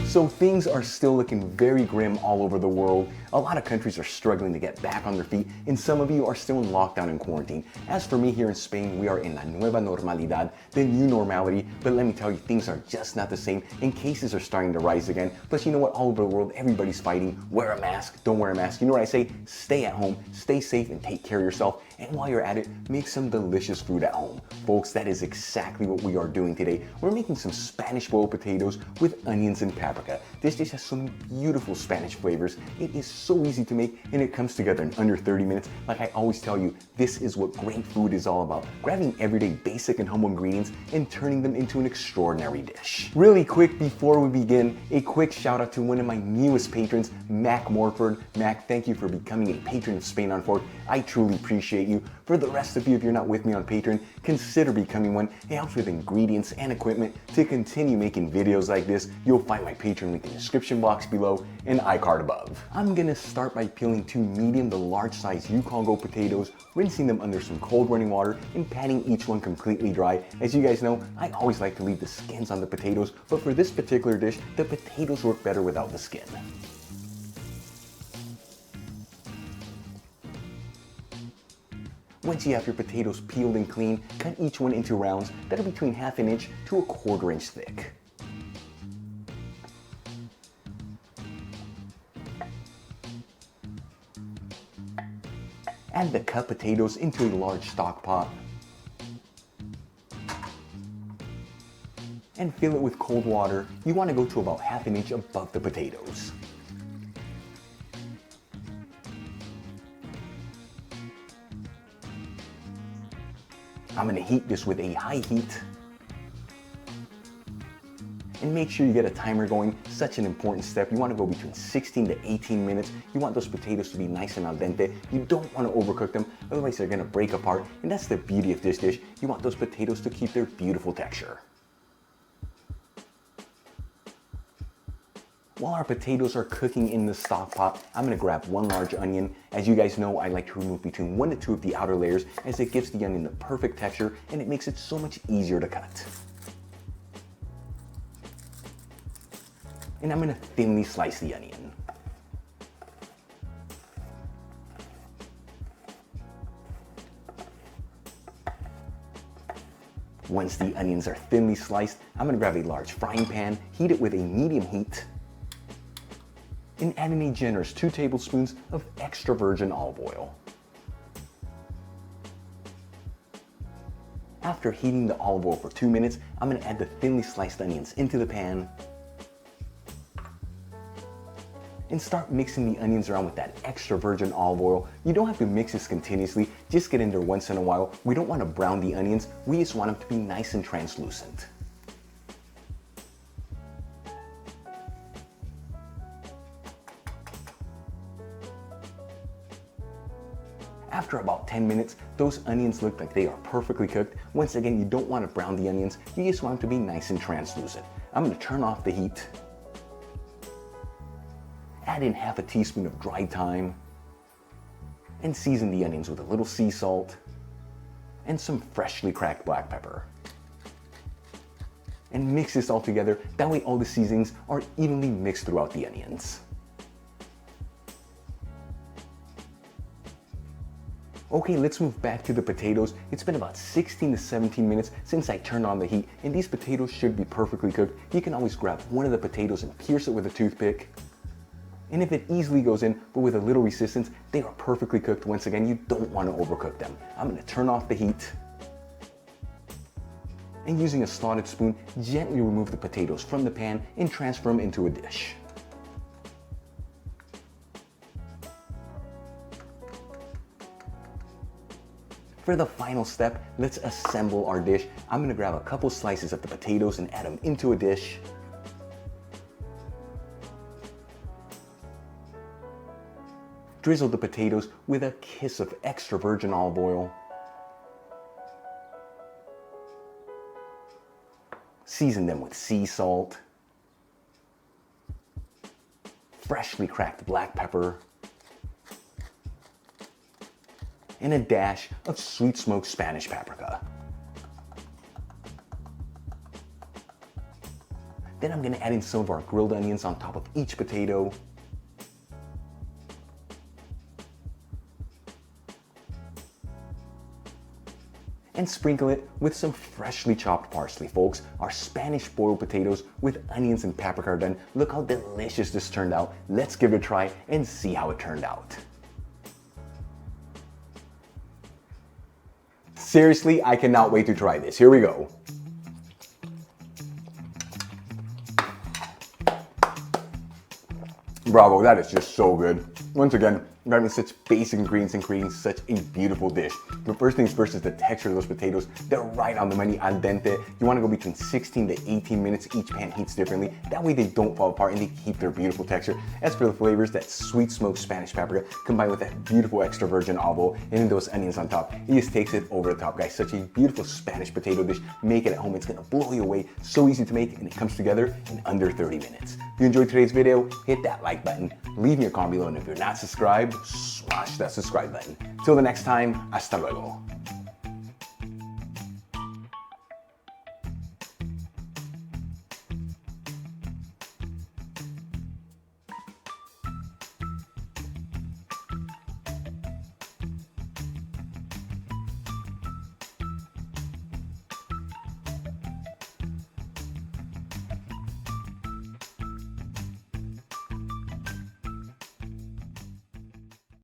So things are still looking very grim all over the world. A lot of countries are struggling to get back on their feet, and some of you are still in lockdown and quarantine. As for me here in Spain, we are in la nueva normalidad, the new normality, but let me tell you, things are just not the same, and cases are starting to rise again. Plus, you know what, all over the world, everybody's fighting. Wear a mask, don't wear a mask. You know what I say? Stay at home, stay safe, and take care of yourself. And while you're at it, make some delicious food at home. Folks, that is exactly what we are doing today. We're making some Spanish boiled potatoes with onions and paprika. This dish has some beautiful Spanish flavors. It is so easy to make, and it comes together in under 30 minutes. Like I always tell you, this is what great food is all about. Grabbing everyday basic and humble ingredients and turning them into an extraordinary dish. Really quick before we begin, a quick shout out to one of my newest patrons, Mac Morford. Mac, thank you for becoming a patron of Spain on Fork. I truly appreciate you. For the rest of you, if you're not with me on Patreon, consider becoming one. It helps with ingredients and equipment to continue making videos like this. You'll find my Patreon link in the description box below and iCard above. I'm gonna start by peeling 2 medium to large size Yukon potatoes, rinsing them under some cold running water and patting each one completely dry. As you guys know, I always like to leave the skins on the potatoes, but for this particular dish, the potatoes work better without the skin. Once you have your potatoes peeled and clean, cut each one into rounds that are between 1/2 inch to 1/4 inch thick. Add the cut potatoes into a large stock pot and fill it with cold water. You want to go to about 1/2 inch above the potatoes. I'm going to heat this with a high heat. And make sure you get a timer going. Such an important step. You want to go between 16 to 18 minutes. You want those potatoes to be nice and al dente. You don't want to overcook them, otherwise they're going to break apart. And that's the beauty of this dish. You want those potatoes to keep their beautiful texture. While our potatoes are cooking in the stock pot, I'm going to grab 1 large onion. As you guys know, I like to remove between 1 to 2 of the outer layers, as it gives the onion the perfect texture and it makes it so much easier to cut. And I'm going to thinly slice the onion. Once the onions are thinly sliced, I'm going to grab a large frying pan, heat it with a medium heat, and add in a generous 2 tablespoons of extra virgin olive oil. After heating the olive oil for 2 minutes, I'm going to add the thinly sliced onions into the pan and start mixing the onions around with that extra virgin olive oil. You don't have to mix this continuously, just get in there once in a while. We don't want to brown the onions, we just want them to be nice and translucent. After about 10 minutes, those onions look like they are perfectly cooked. Once again, you don't want to brown the onions, you just want them to be nice and translucent. I'm going to turn off the heat. Add in 1/2 teaspoon of dried thyme and season the onions with a little sea salt and some freshly cracked black pepper. And mix this all together, that way all the seasonings are evenly mixed throughout the onions. Okay, let's move back to the potatoes. It's been about 16 to 17 minutes since I turned on the heat, and these potatoes should be perfectly cooked. You can always grab one of the potatoes and pierce it with a toothpick. And if it easily goes in, but with a little resistance, they are perfectly cooked. Once again, you don't want to overcook them. I'm going to turn off the heat. And using a slotted spoon, gently remove the potatoes from the pan and transfer them into a dish. For the final step, let's assemble our dish. I'm going to grab a couple slices of the potatoes and add them into a dish. Drizzle the potatoes with a kiss of extra virgin olive oil. Season them with sea salt, freshly cracked black pepper, and a dash of sweet smoked Spanish paprika. Then I'm gonna add in some of our grilled onions on top of each potato. And sprinkle it with some freshly chopped parsley, folks. Our Spanish boiled potatoes with onions and paprika are done. Look how delicious this turned out. Let's give it a try and see how it turned out. Seriously, I cannot wait to try this. Here we go. Bravo, that is just so good. Once again, you're having such basic ingredients and creating such a beautiful dish. The first things first is the texture of those potatoes. They're right on the money, al dente. You want to go between 16 to 18 minutes. Each pan heats differently. That way they don't fall apart and they keep their beautiful texture. As for the flavors, that sweet smoked Spanish paprika combined with that beautiful extra virgin olive oil and then those onions on top. It just takes it over the top, guys. Such a beautiful Spanish potato dish. Make it at home. It's going to blow you away. So easy to make and it comes together in under 30 minutes. If you enjoyed today's video, hit that like button. Leave me a comment below, and if you're not subscribed, smash that subscribe button. Till the next time, hasta luego.